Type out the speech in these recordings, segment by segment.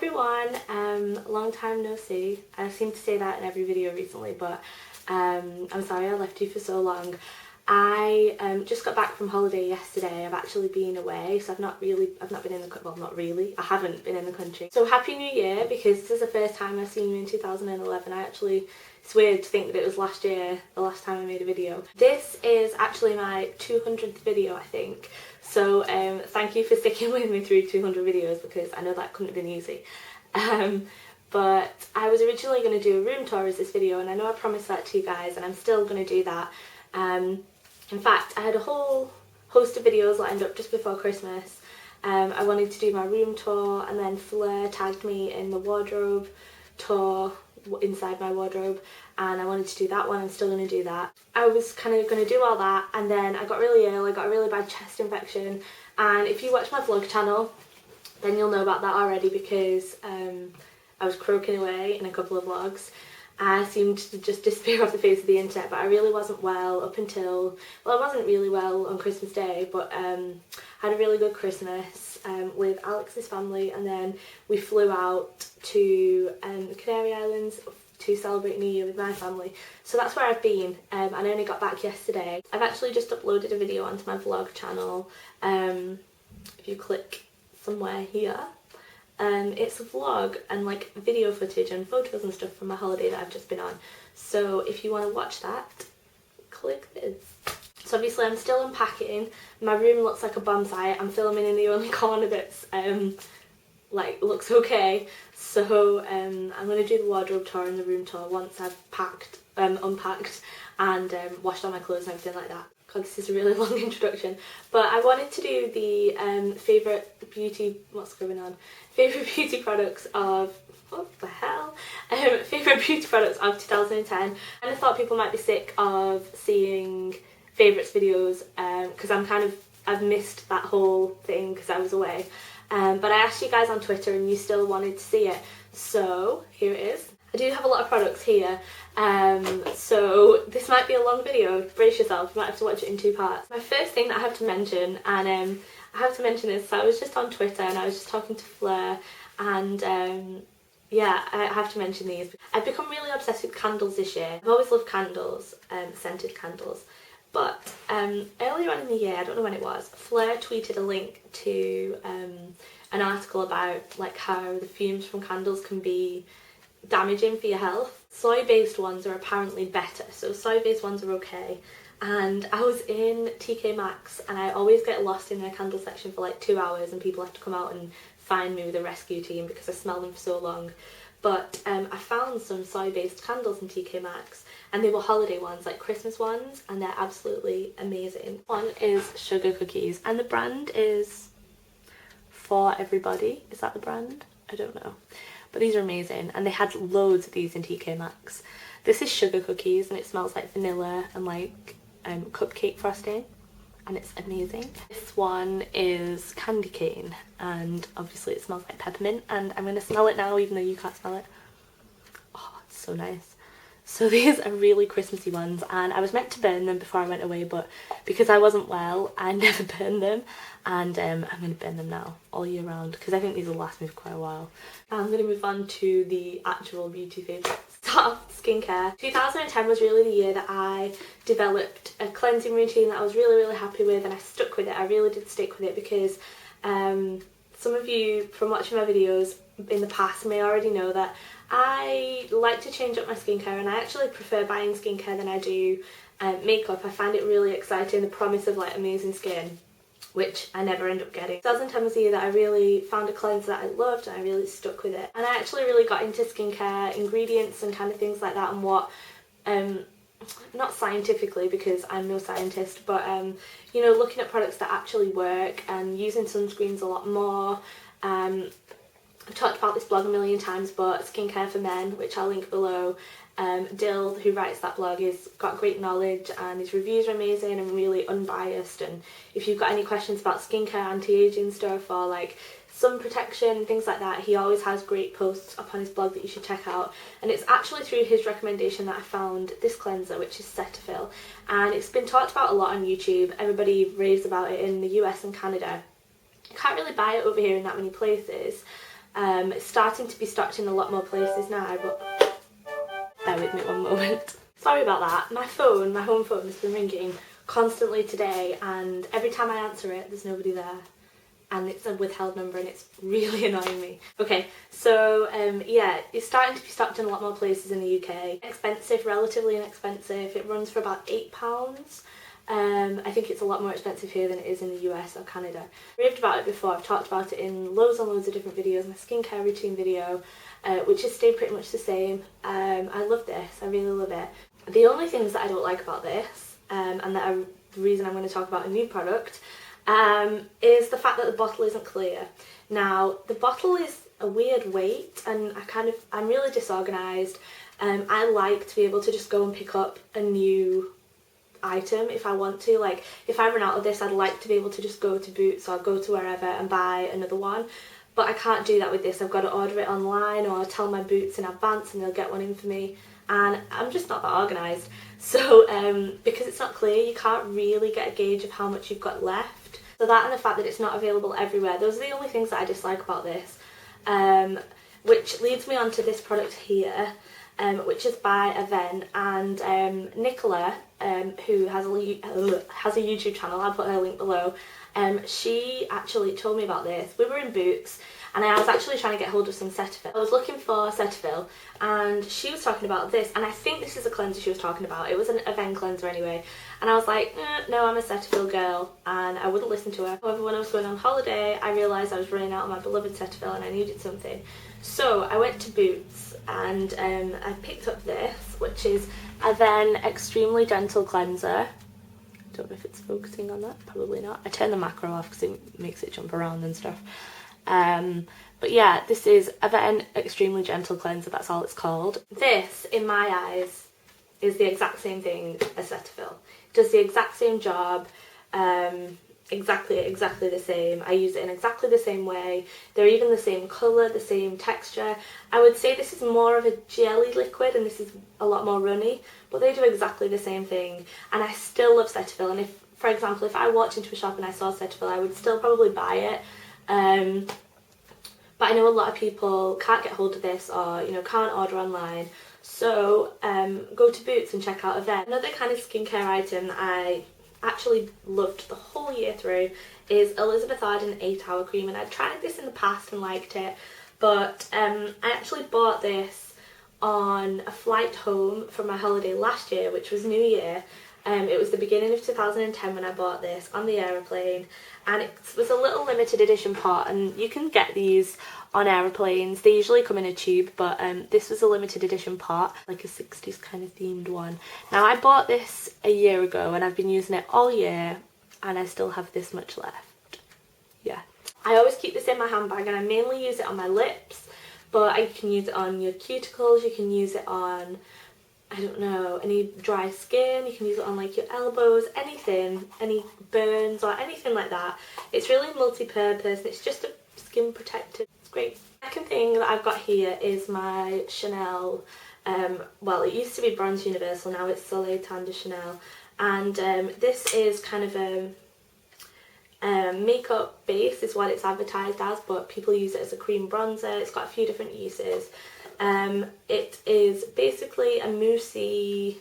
everyone, long time no see. I seem to say that in every video recently, but I'm sorry I left you for so long. I just got back from holiday yesterday. I've actually been away, so I've not been in the, well, not really, I haven't been in the country. So happy new year, because this is the first time I've seen you in 2011. It's weird to think that it was last year, the last time I made a video. This is actually my 200th video, I think. So thank you for sticking with me through 200 videos, because I know that couldn't have been easy. But I was originally going to do a room tour as this video, and I know I promised that to you guys, and I'm still going to do that. In fact, I had a whole host of videos lined up just before Christmas. I wanted to do my room tour, and then Fleur tagged me in the wardrobe tour inside my wardrobe, and I wanted to do that one. I'm still going to do that. I was kind of going to do all that, and then I got really ill. I got a really bad chest infection, and if you watch my vlog channel then you'll know about that already, because I was croaking away in a couple of vlogs. I seemed to just disappear off the face of the internet, but I really wasn't well up until, well, I wasn't really well on Christmas Day, but had a really good Christmas with Alex's family, and then we flew out to the Canary Islands to celebrate New Year with my family. So that's where I've been, and I only got back yesterday. I've actually just uploaded a video onto my vlog channel. If you click somewhere here, it's a vlog and like video footage and photos and stuff from my holiday that I've just been on. So if you want to watch that, click this. So obviously I'm still unpacking. My room looks like a bomb site. I'm filming in the only corner that's like looks okay. So I'm going to do the wardrobe tour and the room tour once I've packed, unpacked and washed all my clothes and everything like that. God, this is a really long introduction, but I wanted to do the favourite beauty products of, what the hell, favourite beauty products of 2010, and I thought people might be sick of seeing favourites videos, because I've missed that whole thing because I was away, but I asked you guys on Twitter and you still wanted to see it, so here it is. I do have a lot of products here, so this might be a long video. Brace yourself, you might have to watch it in 2 parts. My first thing that I have to mention, and I have to mention this, so I was just on Twitter and I was just talking to Fleur, and yeah, I have to mention these. I've become really obsessed with candles this year. I've always loved candles, scented candles, but earlier on in the year, I don't know when it was, Fleur tweeted a link to an article about like how the fumes from candles can be damaging for your health. Soy-based ones are apparently better, so soy-based ones are okay. And I was in TK Maxx, and I always get lost in their candle section for like 2 hours, and people have to come out and find me with a rescue team because I smell them for so long. But I found some soy-based candles in TK Maxx, and they were holiday ones, like Christmas ones, and they're absolutely amazing. One is Sugar Cookies, and the brand is For Everybody. Is that the brand? I don't know. But these are amazing, and they had loads of these in TK Maxx. This is Sugar Cookies, and it smells like vanilla and like cupcake frosting, and it's amazing. This one is Candy Cane, and obviously it smells like peppermint, and I'm going to smell it now even though you can't smell it. Oh, it's so nice. So these are really Christmassy ones, and I was meant to burn them before I went away, but because I wasn't well, I never burned them, and I'm going to burn them now all year round, because I think these will last me for quite a while. Now I'm going to move on to the actual beauty favourites. Start off with skincare. 2010 was really the year that I developed a cleansing routine that I was really happy with, and I stuck with it. I really did stick with it, because some of you from watching my videos in the past may already know that I like to change up my skincare, and I actually prefer buying skincare than I do makeup. I find it really exciting, the promise of like amazing skin, which I never end up getting. 2010 was the year that I really found a cleanser that I loved, and I really stuck with it. And I actually really got into skincare ingredients and kind of things like that, and what, not scientifically because I'm no scientist, but you know, looking at products that actually work and using sunscreens a lot more. I've talked about this blog a million times, but Skincare for Men, which I'll link below, Dill, who writes that blog, has got great knowledge, and his reviews are amazing and really unbiased, and if you've got any questions about skincare, anti-aging stuff, or like sun protection, things like that, he always has great posts up on his blog that you should check out. And it's actually through his recommendation that I found this cleanser, which is Cetaphil, and it's been talked about a lot on YouTube. Everybody raves about it in the US and Canada. You can't really buy it over here in that many places, It's starting to be stocked in a lot more places now, but bear with me one moment. Sorry about that. My home phone has been ringing constantly today, and every time I answer it there's nobody there, and it's a withheld number and it's really annoying me. Okay, so yeah, it's starting to be stocked in a lot more places in the UK. Expensive, relatively inexpensive. It runs for about £8. I think it's a lot more expensive here than it is in the US or Canada. I've raved about it before. I've talked about it in loads and loads of different videos. My skincare routine video, which has stayed pretty much the same. I love this. I really love it. The only things that I don't like about this, and that are the reason I'm going to talk about a new product, is the fact that the bottle isn't clear. Now, the bottle is a weird weight, and I'm really disorganised. I like to be able to just go and pick up a new item if I want to. Like, if I run out of this, I'd like to be able to just go to Boots or go to wherever and buy another one, but I can't do that with this. I've got to order it online or tell my Boots in advance and they'll get one in for me, and I'm just not that organised. So because it's not clear, you can't really get a gauge of how much you've got left. So that, and the fact that it's not available everywhere, those are the only things that I dislike about this. Which leads me on to this product here, which is by Avene, and Nicola, who has a YouTube channel. I'll put her link below. She actually told me about this. We were in Boots and I was actually trying to get hold of some Cetaphil. I was looking for Cetaphil and she was talking about this, and I think this is a cleanser she was talking about. It was an Avene cleanser anyway, and I was like, no, I'm a Cetaphil girl, and I wouldn't listen to her. However, when I was going on holiday, I realised I was running out of my beloved Cetaphil and I needed something. So I went to Boots and I picked up this, which is Avene Extremely Gentle Cleanser. Don't know if it's focusing on that, probably not. I turned the macro off because it makes it jump around and stuff. But yeah, this is Avene Extremely Gentle Cleanser, that's all it's called. This, in my eyes, is the exact same thing as Cetaphil. It does the exact same job, exactly the same. I use it in exactly the same way. They're even the same colour, the same texture. I would say this is more of a jelly liquid and this is a lot more runny, but they do exactly the same thing, and I still love Cetaphil. And if, for example, if I walked into a shop and I saw Cetaphil, I would still probably buy it. But I know a lot of people can't get hold of this, or can't order online, so go to Boots and check out Avene. Another kind of skincare item that I actually loved the whole year through is Elizabeth Arden 8 Hour Cream, and I'd tried this in the past and liked it, but I actually bought this on a flight home from my holiday last year, which was New Year. It was the beginning of 2010 when I bought this on the aeroplane, and it was a little limited edition pot, and you can get these on aeroplanes. They usually come in a tube, but this was a limited edition pot, like a 60s kind of themed one. Now, I bought this a year ago and I've been using it all year and I still have this much left. Yeah. I always keep this in my handbag and I mainly use it on my lips, but you can use it on your cuticles, you can use it on, I don't know, any dry skin, you can use it on like your elbows, anything, any burns or anything like that. It's really multi-purpose, it's just a skin protector. It's great. Second thing that I've got here is my Chanel, well, it used to be Bronze Universal, now it's Soleil Tan de Chanel, and this is kind of a makeup base is what it's advertised as, but people use it as a cream bronzer. It's got a few different uses. It is basically a moussey,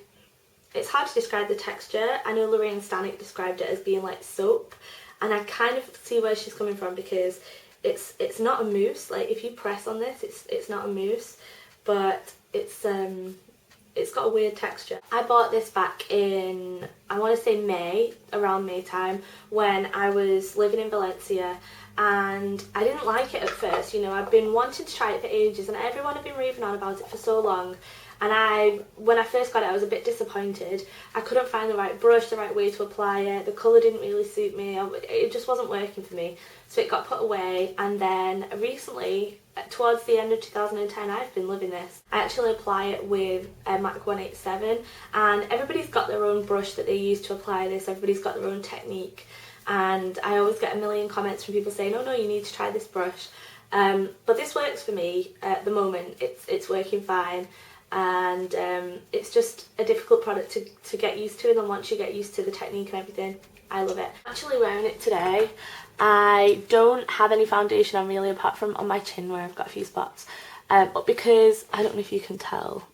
it's hard to describe the texture. I know Lorraine Stanek described it as being like soap, and I kind of see where she's coming from, because it's not a mousse. Like, if you press on this, it's not a mousse, but it's got a weird texture. I bought this back in, I want to say May, around May time, when I was living in Valencia, and I didn't like it at first. I've been wanting to try it for ages and everyone had been raving on about it for so long, and when I first got it I was a bit disappointed. I couldn't find the right brush, the right way to apply it, the colour didn't really suit me, it just wasn't working for me, so it got put away. And then recently, towards the end of 2010, I've been loving this. I actually apply it with MAC 187, and everybody's got their own brush that they use to apply this, everybody's got their own technique, and I always get a million comments from people saying, oh no, you need to try this brush, but this works for me at the moment. It's working fine, and it's just a difficult product to get used to, and then once you get used to the technique and everything, I love it. I'm actually wearing it today. I don't have any foundation on really, apart from on my chin where I've got a few spots. But because, I don't know if you can tell,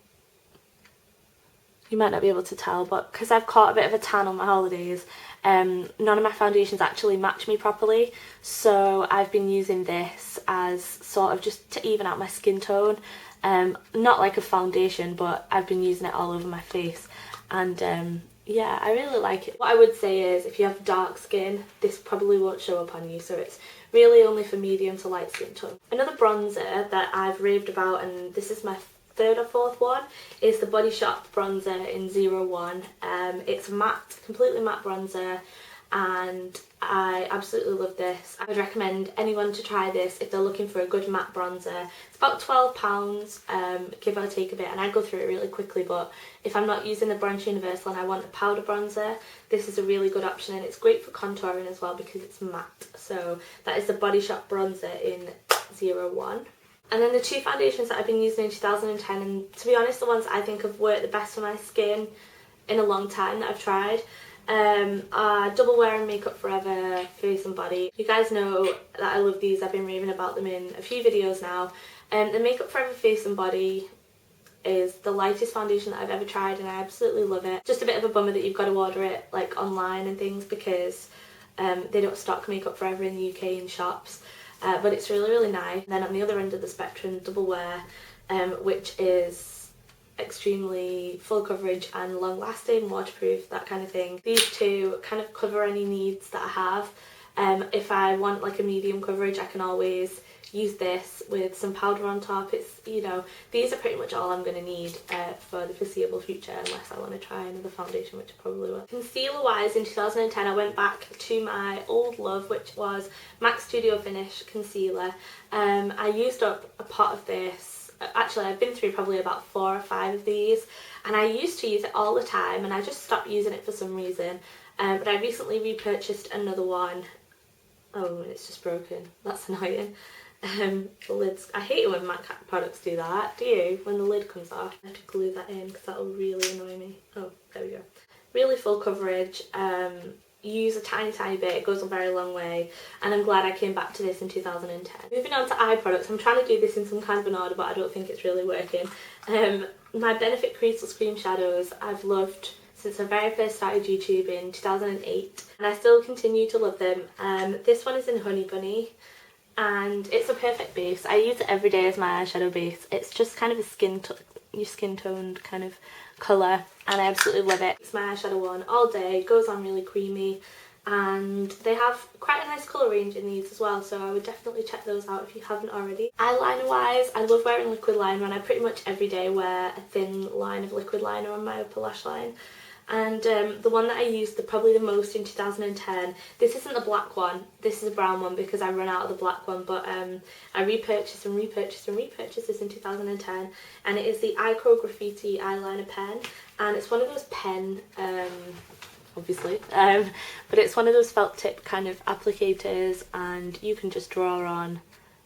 you might not be able to tell, but because I've caught a bit of a tan on my holidays, none of my foundations actually match me properly, so I've been using this as sort of just to even out my skin tone. Not like a foundation, but I've been using it all over my face, and yeah, I really like it. What I would say is, if you have dark skin, this probably won't show up on you, so it's really only for medium to light skin tone. Another bronzer that I've raved about, and this is my third or fourth one, is the Body Shop bronzer in 01. It's matte, completely matte bronzer, and I absolutely love this. I would recommend anyone to try this if they're looking for a good matte bronzer. It's about £12, give or take a bit, and I go through it really quickly, but if I'm not using the Bronze Universal and I want a powder bronzer, this is a really good option, and it's great for contouring as well because it's matte. So that is the Body Shop bronzer in 01. And then the two foundations that I've been using in 2010, and to be honest, the ones I think have worked the best for my skin in a long time that I've tried, are DoubleWear and Makeup Forever Face and Body. You guys know that I love these, I've been raving about them in a few videos now. The Makeup Forever Face and Body is the lightest foundation that I've ever tried, and I absolutely love it. Just a bit of a bummer that you've got to order it like online and things, because they don't stock Makeup Forever in the UK in shops. But it's really, really nice. And then on the other end of the spectrum, DoubleWear, which is extremely full coverage and long lasting, waterproof, that kind of thing. These two kind of cover any needs that I have. If I want like a medium coverage, I can always use this with some powder on top. It's, you know, these are pretty much all I'm going to need for the foreseeable future, unless I want to try another foundation, which I probably will. Concealer wise, in 2010 I went back to my old love, which was MAC Studio Finish concealer. I used up a pot of this. Actually, I've been through probably about 4 or 5 of these, and I used to use it all the time, and I just stopped using it for some reason. But I recently repurchased another one. Oh, and it's just broken. That's annoying. The lids, I hate it when MAC products do that. Do you? When the lid comes off, I have to glue that in because that'll really annoy me. Oh, there we go. Really full coverage. Use a tiny bit, it goes a very long way, and I'm glad I came back to this in 2010. Moving on to eye products, I'm trying to do this in some kind of an order, but I don't think it's really working. My Benefit Creaseless Cream Shadows I've loved since I very first started YouTube in 2008, and I still continue to love them. This one is in Honey Bunny, and it's a perfect base. I use it every day as my eyeshadow base. It's just kind of a skin toned kind of colour, and I absolutely love it. It's my eyeshadow one all day, goes on really creamy, and they have quite a nice colour range in these as well, so I would definitely check those out if you haven't already. Eyeliner wise, I love wearing liquid liner, and I pretty much every day wear a thin line of liquid liner on my upper lash line. And the one that I used probably the most in 2010, this isn't the black one, this is a brown one because I run out of the black one, but I repurchased this in 2010, and it is the Eyeko Graffiti eyeliner pen, and it's one of those pen, obviously, but it's one of those felt tip kind of applicators, and you can just draw on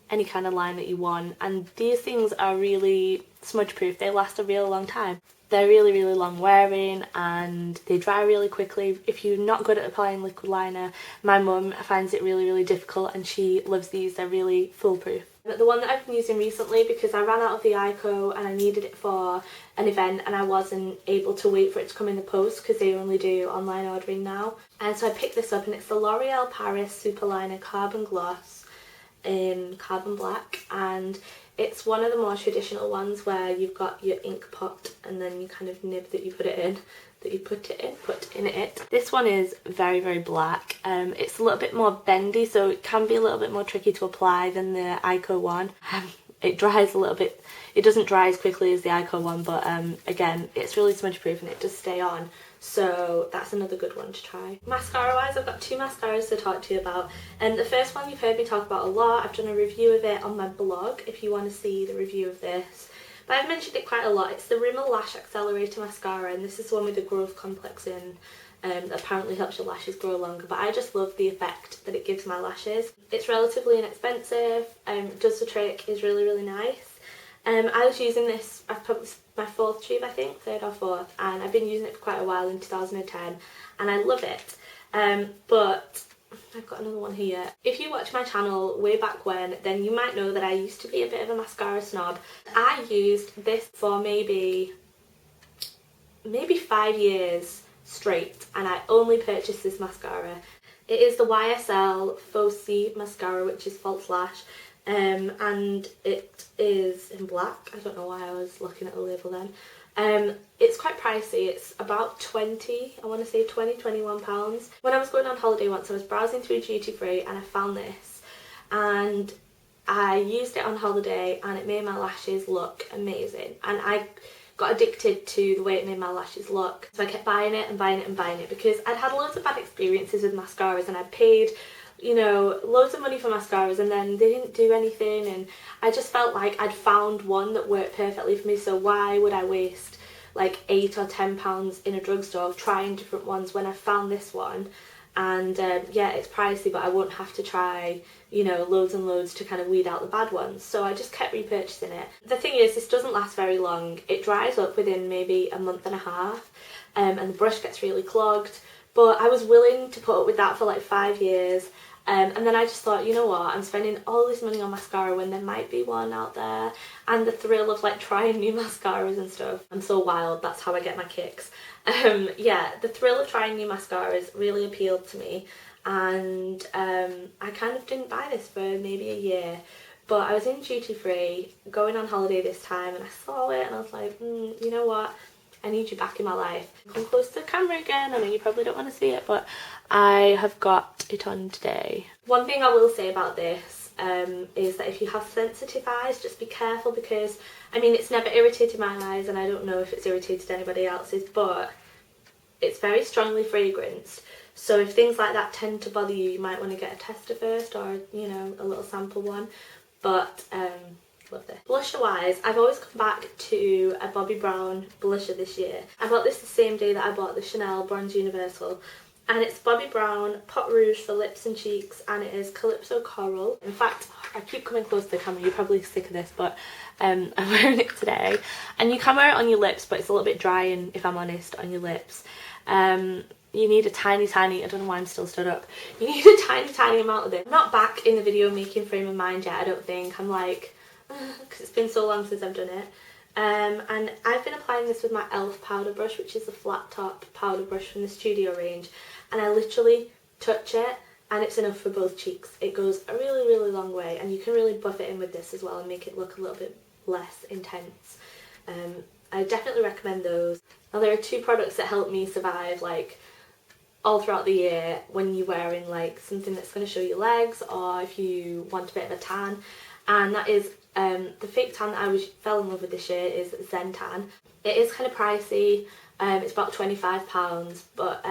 any kind of line that you want, and these things are really smudge proof. They last a real long time. They're really, really long wearing, and they dry really quickly. If you're not good at applying liquid liner, my mum finds it really, really difficult, and she loves these. They're really foolproof. But the one that I've been using recently, because I ran out of the Eyeko and I needed it for an event, and I wasn't able to wait for it to come in the post because they only do online ordering now, and so I picked this up, and it's the L'Oreal Paris Superliner Carbon Gloss in Carbon Black, and it's one of the more traditional ones where you've got your ink pot and then you kind of nib that you put in. This one is very, very black. It's a little bit more bendy, so it can be a little bit more tricky to apply than the Eyeko one. It dries a little bit. It doesn't dry as quickly as the Eyeko one, but again, it's really smudge proof and it does stay on. So that's another good one to try. Mascara wise, I've got 2 mascaras to talk to you about. And the first one you've heard me talk about a lot. I've done a review of it on my blog if you want to see the review of this. But I've mentioned it quite a lot. It's the Rimmel Lash Accelerator Mascara, and this is the one with the growth complex in that apparently helps your lashes grow longer. But I just love the effect that it gives my lashes. It's relatively inexpensive, does the trick, is really, really nice. I was using this, I've probably my 4th tube I think, 3rd or 4th, and I've been using it for quite a while in 2010, and I love it. But I've got another one here. If you watch my channel way back when, then you might know that I used to be a bit of a mascara snob. I used this for maybe 5 years straight, and I only purchased this mascara. It is the YSL Faux mascara, which is false lash, and it is in black. I don't know why I was looking at the label then. It's quite pricey. It's about 20, I want to say 20, 21 pounds. When I was going on holiday once, I was browsing through duty free and I found this, and I used it on holiday and it made my lashes look amazing, and I got addicted to the way it made my lashes look. So I kept buying it and buying it and buying it because I'd had loads of bad experiences with mascaras, and I paid, you know, loads of money for mascaras and then they didn't do anything, and I just felt like I'd found one that worked perfectly for me, so why would I waste like £8 or £10 in a drugstore trying different ones when I found this one? And yeah, it's pricey, but I won't have to try, you know, loads and loads to kind of weed out the bad ones. So I just kept repurchasing it. The thing is, this doesn't last very long. It dries up within maybe a month and a half, and the brush gets really clogged. But I was willing to put up with that for like 5 years. And then I just thought, you know what, I'm spending all this money on mascara when there might be one out there, and the thrill of like trying new mascaras and stuff. I'm so wild, that's how I get my kicks. Yeah, the thrill of trying new mascaras really appealed to me, and I kind of didn't buy this for maybe a year, but I was in duty free going on holiday this time and I saw it and I was like, you know what, I need you back in my life. Come close to the camera again. I know you probably don't want to see it, but I have got it on today. One thing I will say about this is that if you have sensitive eyes, just be careful, because I mean, it's never irritated my eyes and I don't know if it's irritated anybody else's, but it's very strongly fragranced. So if things like that tend to bother you, you might want to get a tester first, or, you know, a little sample one. But love this. Blusher wise, I've always come back to a Bobbi Brown blusher this year. I bought this the same day that I bought the Chanel Bronze Universal, and it's Bobbi Brown Pot Rouge for lips and cheeks, and it is Calypso Coral. In fact, I keep coming close to the camera, you're probably sick of this, but I'm wearing it today. And you can wear it on your lips, but it's a little bit drying, if I'm honest, on your lips. You need a tiny, I don't know why I'm still stood up, you need a tiny amount of this. I'm not back in the video making frame of mind yet, I don't think. I'm like, because it's been so long since I've done it. And I've been applying this with my e.l.f. powder brush, which is the flat top powder brush from the Studio range, and I literally touch it and it's enough for both cheeks. It goes a really long way, and you can really buff it in with this as well and make it look a little bit less intense. I definitely recommend those. Now, there are two products that help me survive like all throughout the year when you're wearing like something that's going to show your legs, or if you want a bit of a tan, and that is the fake tan that I fell in love with this year is Xen Tan. It is kind of pricey, it's about £25, but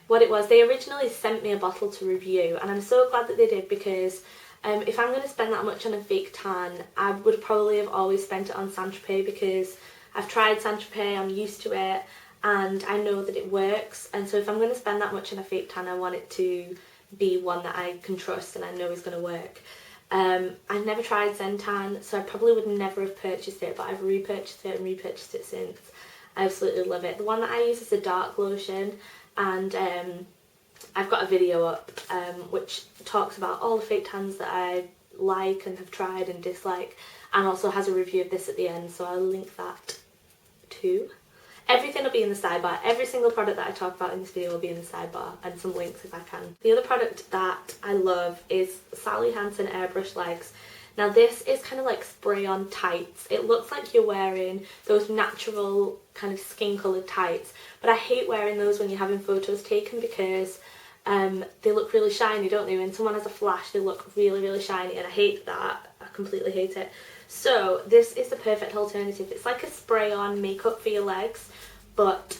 what it was, they originally sent me a bottle to review, and I'm so glad that they did, because if I'm going to spend that much on a fake tan, I would probably have always spent it on Saint Tropez, because I've tried Saint Tropez, I'm used to it, and I know that it works. And so if I'm going to spend that much on a fake tan, I want it to be one that I can trust and I know is going to work. I've never tried Xen Tan, so I probably would never have purchased it, but I've repurchased it and repurchased it since. I absolutely love it. The one that I use is a dark lotion, and I've got a video up which talks about all the fake tans that I like and have tried and dislike, and also has a review of this at the end, so I'll link that too. Everything will be in the sidebar. Every single product that I talk about in this video will be in the sidebar, and some links if I can. The other product that I love is Sally Hansen Airbrush Legs. Now this is kind of like spray-on tights. It looks like you're wearing those natural kind of skin-coloured tights, but I hate wearing those when you're having photos taken, because they look really shiny, don't they? When someone has a flash, they look really shiny, and I hate that. I completely hate it. So this is the perfect alternative. It's like a spray-on makeup for your legs, but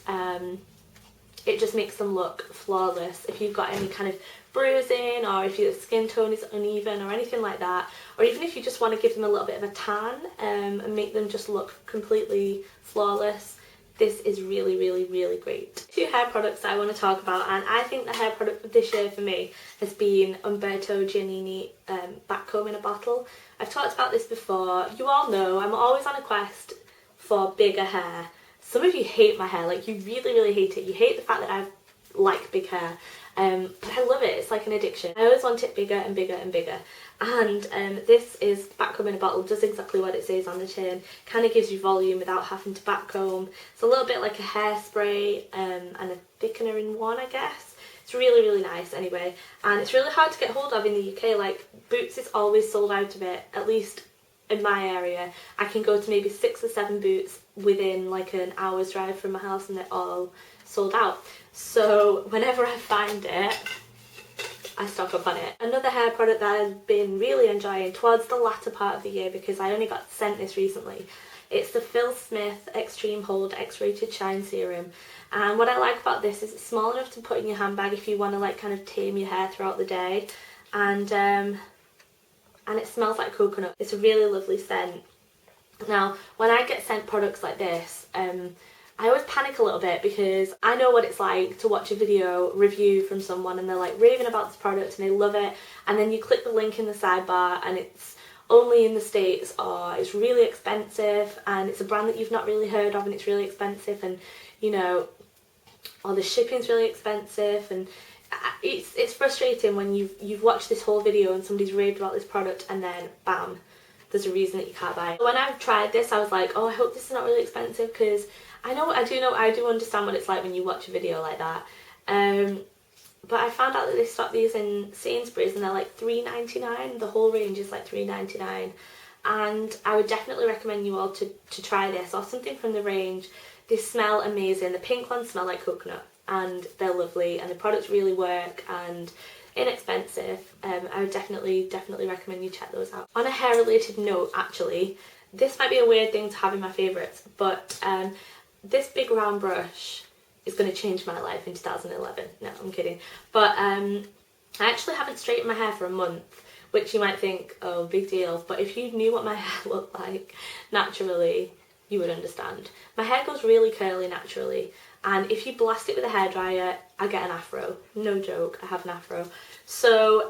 it just makes them look flawless. If you've got any kind of bruising, or if your skin tone is uneven or anything like that, or even if you just want to give them a little bit of a tan and make them just look completely flawless, this is really great. Two hair products that I want to talk about, and I think the hair product of this year for me has been Umberto Giannini Back Comb in a Bottle. I've talked about this before. You all know I'm always on a quest for bigger hair. Some of you hate my hair, like you really hate it. You hate the fact that I've like big hair. But I love it, it's like an addiction. I always want it bigger and bigger and bigger. And this is backcomb in a bottle, does exactly what it says on the tin. Kind of gives you volume without having to backcomb. It's a little bit like a hairspray and a thickener in one, I guess. It's really, really nice anyway. And it's really hard to get hold of in the UK. Like, Boots is always sold out of it, at least in my area. I can go to maybe 6 or 7 Boots within like an hour's drive from my house and they're all sold out. So whenever I find it, I stock up on it. Another hair product that I've been really enjoying towards the latter part of the year, because I only got sent this recently, it's the Phil Smith Extreme Hold X-Rated Shine Serum. And what I like about this is it's small enough to put in your handbag if you want to like kind of tame your hair throughout the day. And it smells like coconut. It's a really lovely scent. Now, when I get sent products like this, I always panic a little bit because I know what it's like to watch a video review from someone and they're like raving about this product and they love it, and then you click the link in the sidebar and it's only in the States, or it's really expensive and it's a brand that you've not really heard of and it's really expensive, and you know, or the shipping's really expensive, and it's frustrating when you've watched this whole video and somebody's raved about this product and then bam, there's a reason that you can't buy it. When I've tried this, I was like, oh, I hope this is not really expensive, because I do understand what it's like when you watch a video like that. But I found out that they stock these in Sainsbury's and they're like $3.99. The whole range is like $3.99. And I would definitely recommend you all to try this or something from the range. They smell amazing. The pink ones smell like coconut and they're lovely, and the products really work and inexpensive. I would definitely recommend you check those out. On a hair related note, actually, this might be a weird thing to have in my favourites, but this big round brush is going to change my life in 2011. No, I'm kidding. But I actually haven't straightened my hair for a month, which you might think, oh, big deal. But if you knew what my hair looked like naturally, you would understand. My hair goes really curly naturally, and if you blast it with a hairdryer, I get an afro. No joke, I have an afro. So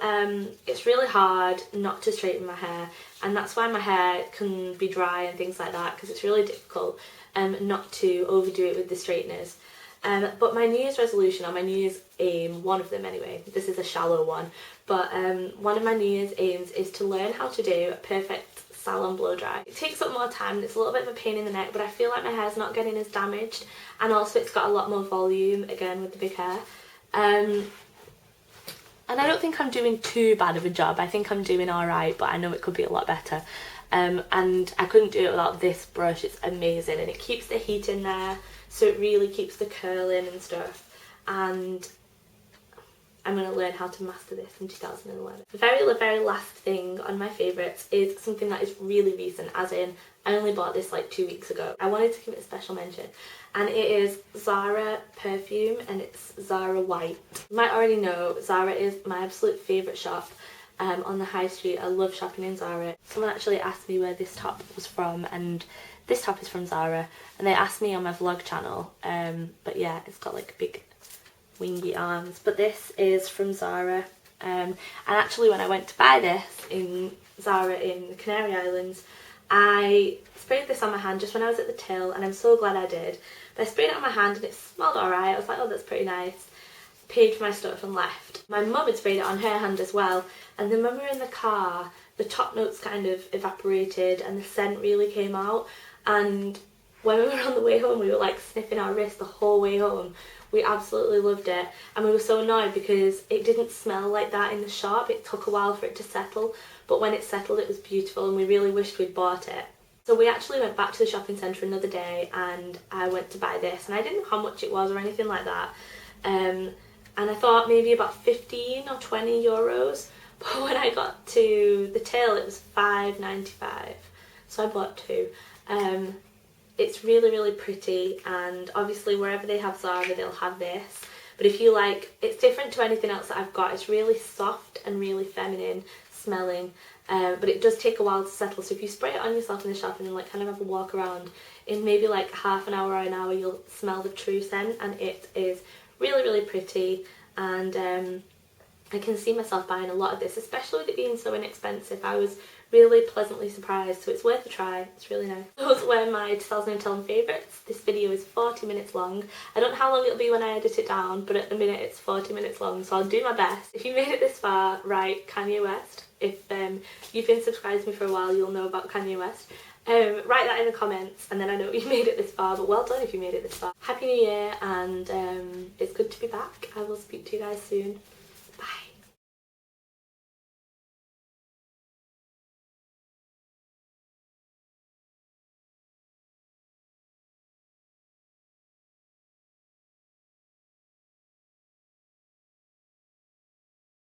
it's really hard not to straighten my hair, and that's why my hair can be dry and things like that, because it's really difficult not to overdo it with the straighteners. But my New Year's resolution, or my New Year's aim, one of them anyway, this is a shallow one, but one of my New Year's aims is to learn how to do a perfect salon blow dry. It takes up more time and it's a little bit of a pain in the neck, but I feel like my hair's not getting as damaged, and also it's got a lot more volume again with the big hair. And I don't think I'm doing too bad of a job. I think I'm doing alright, but I know it could be a lot better. And I couldn't do it without this brush. It's amazing and it keeps the heat in there, so it really keeps the curl in and stuff. And I'm going to learn how to master this in 2011. The very last thing on my favourites is something that is really recent, as in I only bought this like 2 weeks ago. I wanted to give it a special mention, and it is Zara perfume, and it's Zara White. You might already know Zara is my absolute favourite shop on the high street. I love shopping in Zara. Someone actually asked me where this top was from, and this top is from Zara, and they asked me on my vlog channel, but yeah, it's got like big wingy arms, but this is from Zara. And actually when I went to buy this in Zara in the Canary Islands, I sprayed this on my hand just when I was at the till, and I'm so glad I did. But I sprayed it on my hand and it smelled alright. I was like, oh, that's pretty nice. Paid for my stuff and left. My mum had sprayed it on her hand as well, and then when we were in the car, the top notes kind of evaporated and the scent really came out, and when we were on the way home we were like sniffing our wrist the whole way home. We absolutely loved it, and we were so annoyed because it didn't smell like that in the shop. It took a while for it to settle, but when it settled it was beautiful, and we really wished we'd bought it. So we actually went back to the shopping centre another day and I went to buy this, and I didn't know how much it was or anything like that, and I thought maybe about 15 or 20 euros, but when I got to the till it was $5.95, so I bought two. It's really pretty, and obviously wherever they have Zara they'll have this, but if you like, it's different to anything else that I've got. It's really soft and really feminine smelling, but it does take a while to settle, so if you spray it on yourself in the shop and then like kind of have a walk around, in maybe like half an hour or an hour you'll smell the true scent, and it is really pretty. And I can see myself buying a lot of this, especially with it being so inexpensive. I was really pleasantly surprised, so it's worth a try. It's really nice. Those were my 2010 favourites. This video is 40 minutes long. I don't know how long it'll be when I edit it down, but at the minute it's 40 minutes long, so I'll do my best. If you made it this far, write Kanye West. If you've been subscribed to me for a while, you'll know about Kanye West. Write that in the comments, and then I know you made it this far, but well done if you made it this far. Happy New Year, and it's good to be back. I will speak to you guys soon.